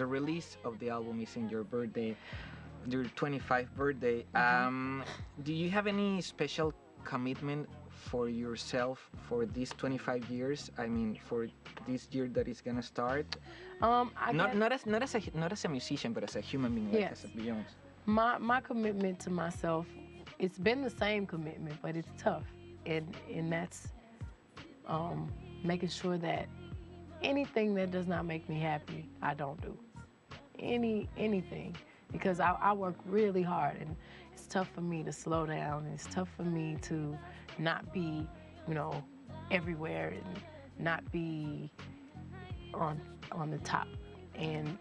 the release of the album is in your birthday, your 25th birthday. Do you have any special commitment for yourself for these 25 years? I mean, for this year that is gonna start. Not as a musician, but as a human being, like as a Beyonce. My commitment to myself, it's been the same commitment, but it's tough, and that's making sure that anything that does not make me happy, I don't do. Anything, because I work really hard, and it's tough for me to slow down, and it's tough for me to not be, everywhere and not be on the top, and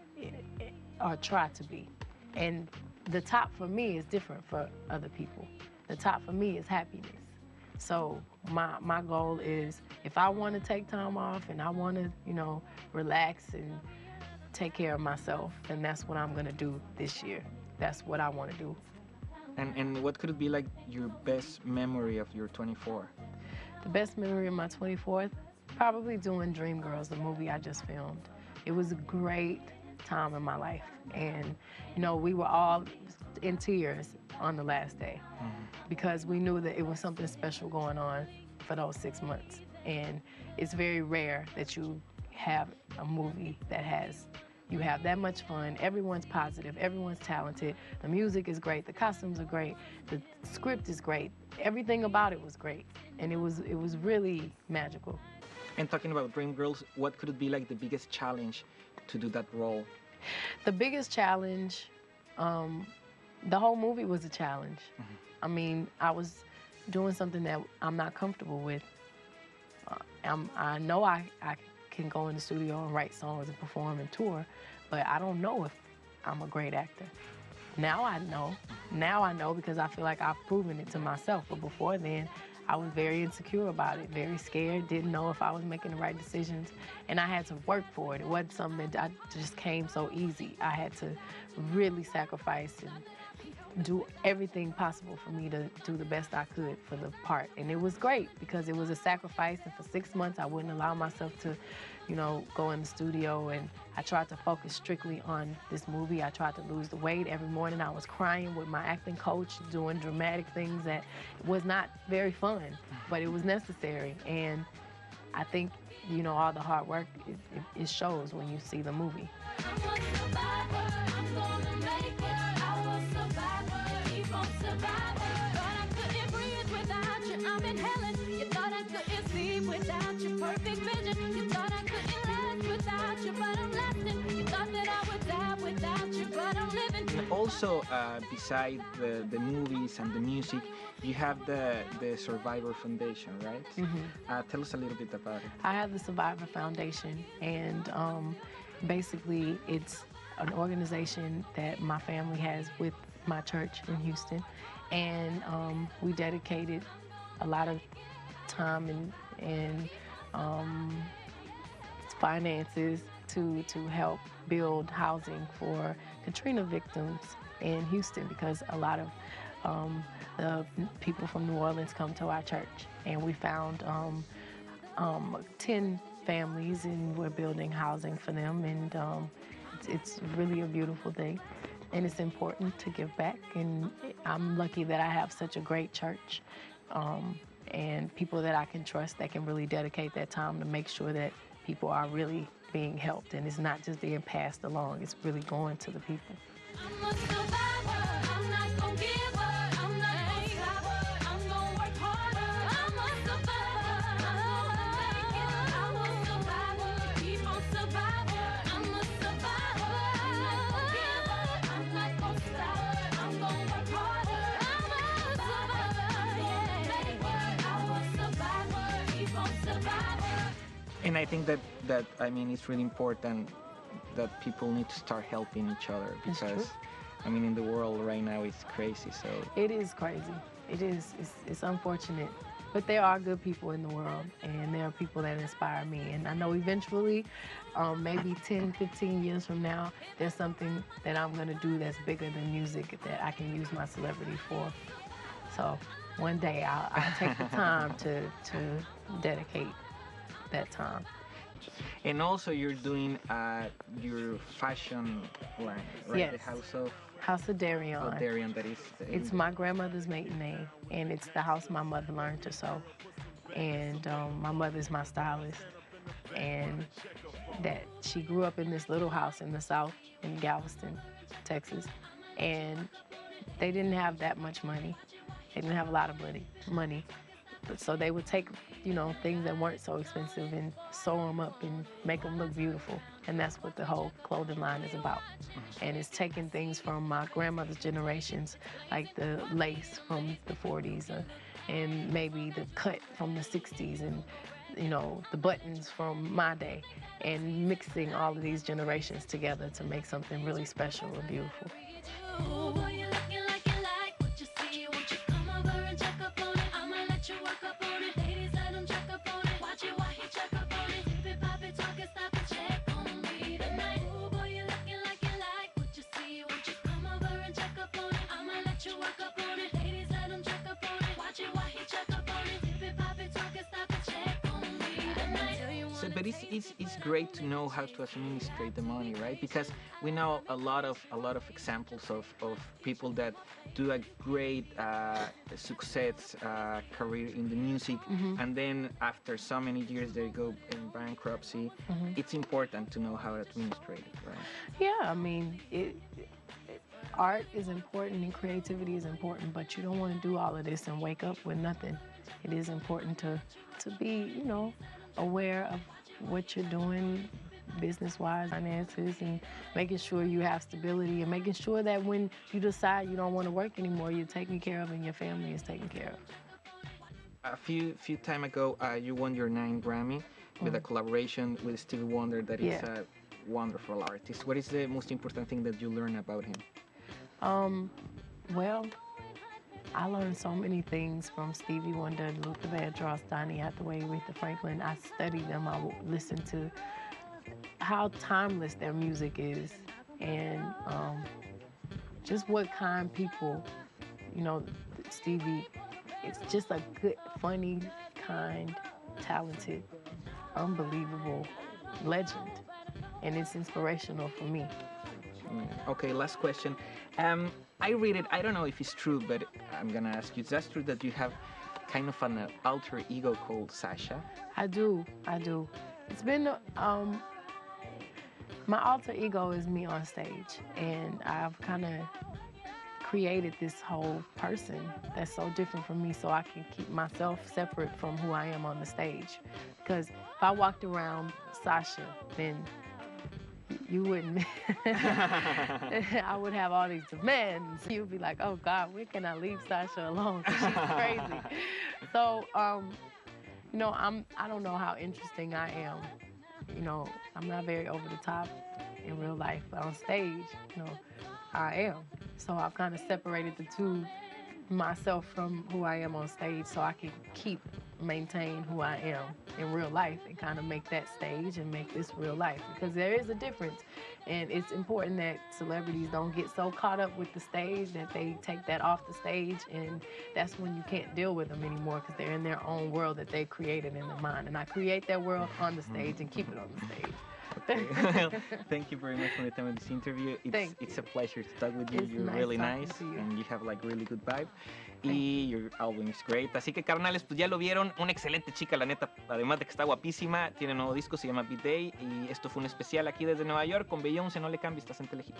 or try to be. And the top for me is different for other people. The top for me is happiness. So my goal is, if I want to take time off and I want to, relax and take care of myself, then that's what I'm gonna do this year. That's what I want to do. And what could it be like your best memory of your 24? The best memory of my 24th, probably doing Dreamgirls, the movie I just filmed. It was a great time in my life, and we were all in tears on the last day because we knew that it was something special going on for those 6 months. And it's very rare that you have a movie that you have that much fun, everyone's positive, everyone's talented, the music is great, the costumes are great, the script is great, everything about it was great, and it was really magical. And talking about Dreamgirls, what could it be like the biggest challenge to do that role? The biggest challenge, the whole movie was a challenge. I mean, I was doing something that I'm not comfortable with. I know I can go in the studio and write songs and perform and tour, but I don't know if I'm a great actor. Now I know because I feel like I've proven it to myself. But before then, I was very insecure about it, very scared, didn't know if I was making the right decisions, and I had to work for it. It wasn't something that just came so easy. I had to really sacrifice and do everything possible for me to do the best I could for the part. And it was great because it was a sacrifice, and for 6 months I wouldn't allow myself to, go in the studio, and I tried to focus strictly on this movie. I tried to lose the weight. Every morning I was crying with my acting coach, doing dramatic things that was not very fun, but it was necessary. And I think, all the hard work, it shows when you see the movie. Also, beside the movies and the music, you have the Survivor Foundation, right? Tell us a little bit about it. I have the Survivor Foundation, and basically it's an organization that my family has with my church in Houston, and we dedicated a lot of time and finances to help build housing for Katrina victims in Houston, because a lot of the people from New Orleans come to our church, and we found 10 families, and we're building housing for them, and it's really a beautiful thing, and it's important to give back, and I'm lucky that I have such a great church and people that I can trust that can really dedicate that time to make sure that people are really being helped, and it's not just being passed along, it's really going to the people. I'm a survivor, I'm not gonna give up, I'm not gonna stop, I'm gonna work harder, I'm a survivor, I'm a survivor, keep on survivor, I'm a survivor, I'm not gonna give up, I'm not gonna stop, I'm gonna work harder, I'm a survivor, I'm a survivor, keep on survivor. And I think that it's really important that people need to start helping each other, because in the world right now it's crazy. So it is crazy. It is. It's unfortunate, but there are good people in the world, and there are people that inspire me. And I know eventually, maybe 10, 15 years from now, there's something that I'm gonna do that's bigger than music that I can use my celebrity for. So one day I'll take the time to dedicate that time. And also you're doing your fashion line, right? Yes. The House of Derryo. Derryo, that is. It's my grandmother's maiden name, and it's the house my mother learned to sew. And my mother's my stylist, and that she grew up in this little house in the South, in Galveston, Texas, and they didn't have that much money. They didn't have a lot of money. So they would take, things that weren't so expensive and sew them up and make them look beautiful. And that's what the whole clothing line is about. And it's taking things from my grandmother's generations, like the lace from the 40s, and maybe the cut from the 60s, and the buttons from my day, and mixing all of these generations together to make something really special and beautiful. But it's great to know how to administrate the money, right? Because we know a lot of examples of people that do a great success career in the music, and then after so many years they go in bankruptcy. It's important to know how to administrate it, right? Yeah, I mean, art is important and creativity is important, but you don't want to do all of this and wake up with nothing. It is important to be, aware of what you're doing business-wise, finances, and making sure you have stability, and making sure that when you decide you don't want to work anymore, you're taken care of and your family is taken care of. A few time ago, you won your 9th Grammy with a collaboration with Stevie Wonder. That is a wonderful artist. What is the most important thing that you learn about him? Well, I learned so many things from Stevie Wonder, Luther Vandross, Donny Hathaway, Aretha Franklin. I studied them. I listened to how timeless their music is, and just what kind people, Stevie, it's just a good, funny, kind, talented, unbelievable legend, and it's inspirational for me. Okay, last question. I read it, I don't know if it's true, but I'm gonna ask you, is that true that you have kind of an alter ego called Sasha? I do. It's been, my alter ego is me on stage, and I've kind of created this whole person that's so different from me, so I can keep myself separate from who I am on the stage. Because if I walked around Sasha, then you wouldn't. I would have all these demands. You'd be like, oh God, when can I leave Sasha alone? 'Cause she's crazy. So, I don't know how interesting I am. I'm not very over the top in real life, but on stage, I am. So I've kind of separated the two, myself from who I am on stage, so I can maintain who I am in real life and kind of make that stage and make this real life, because there is a difference, and it's important that celebrities don't get so caught up with the stage that they take that off the stage, and that's when you can't deal with them anymore, because they're in their own world that they created in their mind, and I create that world on the stage and keep it on the stage. Okay. Thank you very much for the time of this interview. It's a pleasure to talk with you. You're really nice, and you have really good vibe. Y your album is great. Así que, carnales, pues ya lo vieron. Una excelente chica, la neta. Además de que está guapísima, tiene un nuevo disco, se llama Beat Day. Y esto fue un especial aquí desde Nueva York con Beyonce. No le cambies, estás en Telehit.